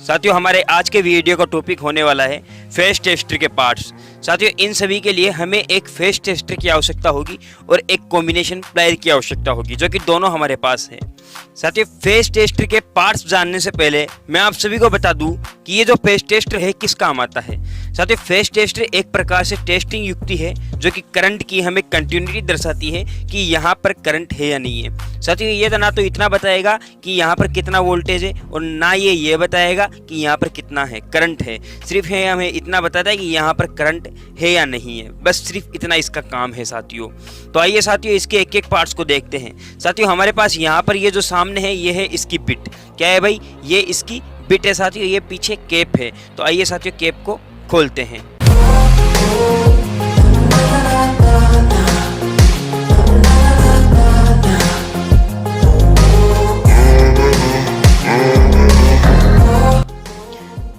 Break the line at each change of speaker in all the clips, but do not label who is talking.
साथियों हमारे आज के वीडियो का टॉपिक होने वाला है फेस टेस्टर के पार्ट्स। साथियों इन सभी के लिए हमें एक फेस टेस्टर की आवश्यकता होगी और एक कॉम्बिनेशन प्लायर की आवश्यकता होगी, जो कि दोनों हमारे पास है। साथियों फेस टेस्टर के पार्ट्स जानने से पहले मैं आप सभी को बता दूं कि ये जो फेस टेस्टर है किस काम आता है। साथियों फेस टेस्टर एक प्रकार से टेस्टिंग युक्ति है जो कि करंट की हमें कंटिन्यूटी दर्शाती है कि यहाँ पर करंट है या नहीं है। साथियों ये तो ना तो इतना बताएगा कि यहाँ पर कितना वोल्टेज है और ना ये बताएगा कि यहाँ पर कितना है करंट है, सिर्फ है हमें इतना बताता है कि यहाँ पर करंट है या नहीं है, बस सिर्फ इतना इसका काम है साथियों। तो आइए साथियों इसके एक एक पार्ट्स को देखते हैं। साथियों हमारे पास यहाँ पर ये जो सामने है ये है इसकी बिट। क्या है भाई? ये इसकी बिट है साथियों। ये पीछे कैप है। तो आइए साथियों कैप को खोलते हैं।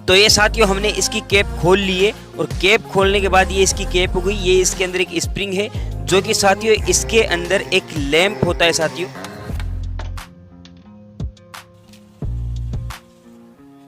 तो ये साथियों हमने इसकी कैप खोल ली है और कैप खोलने के बाद ये इसकी कैप हो गई। ये इसके अंदर एक स्प्रिंग है जो कि साथियों इसके अंदर एक लैंप होता है साथियों।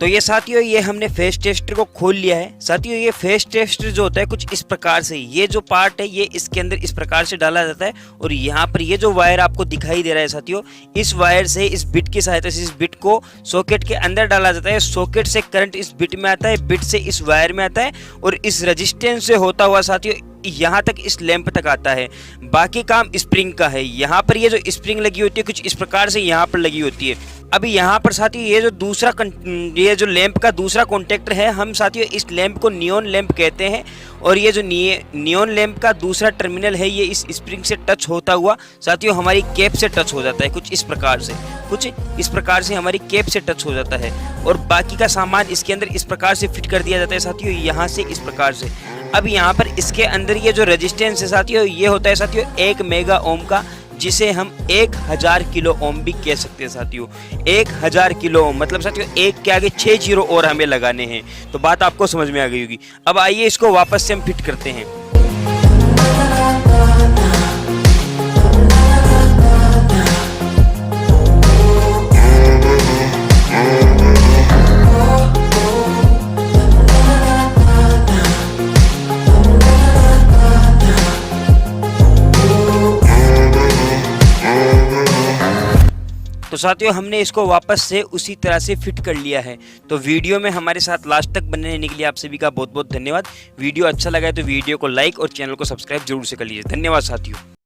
तो ये साथियों ये हमने फेस टेस्टर को खोल लिया है। साथियों ये फेस टेस्टर जो होता है कुछ इस प्रकार से, ये जो पार्ट है ये इसके अंदर इस प्रकार से डाला जाता है और यहाँ पर ये जो वायर आपको दिखाई दे रहा है साथियों, इस वायर से इस बिट की सहायता से इस बिट को सॉकेट के अंदर डाला जाता है। सॉकेट से करंट इस बिट में आता है, बिट से इस वायर में आता है और इस रेजिस्टेंस से होता हुआ साथियों यहाँ तक इस लैंप तक आता है। बाकी काम स्प्रिंग का है। यहाँ पर ये जो स्प्रिंग लगी होती है कुछ इस प्रकार से यहाँ पर लगी होती है। अभी यहाँ पर साथियों ये जो लैंप का दूसरा कॉन्टेक्टर है, हम साथियों इस लैंप को नियॉन लैंप कहते हैं और ये जो नियॉन लैंप का दूसरा टर्मिनल है ये इस स्प्रिंग से टच होता हुआ साथियों हमारी कैप से टच हो जाता है। कुछ इस प्रकार से हमारी कैप से टच हो जाता है और बाकी का सामान इसके अंदर इस प्रकार से फिट कर दिया जाता है साथियों, यहाँ से इस प्रकार से। अब यहाँ पर इसके अंदर ये जो रेजिस्टेंस है साथियों ये होता है साथियों 1 मेगा ओम का, जिसे हम 1000 किलो ओम भी कह सकते हैं साथियों। 1000 किलो ओम मतलब साथियों एक के आगे 6 जीरो और हमें लगाने हैं। तो बात आपको समझ में आ गई होगी। अब आइए इसको वापस से हम फिट करते हैं। तो साथियों हमने इसको वापस से उसी तरह से फिट कर लिया है। तो वीडियो में हमारे साथ लास्ट तक बने रहने के लिए आप सभी का बहुत बहुत धन्यवाद। वीडियो अच्छा लगा है तो वीडियो को लाइक और चैनल को सब्सक्राइब जरूर से कर लीजिए। धन्यवाद साथियों।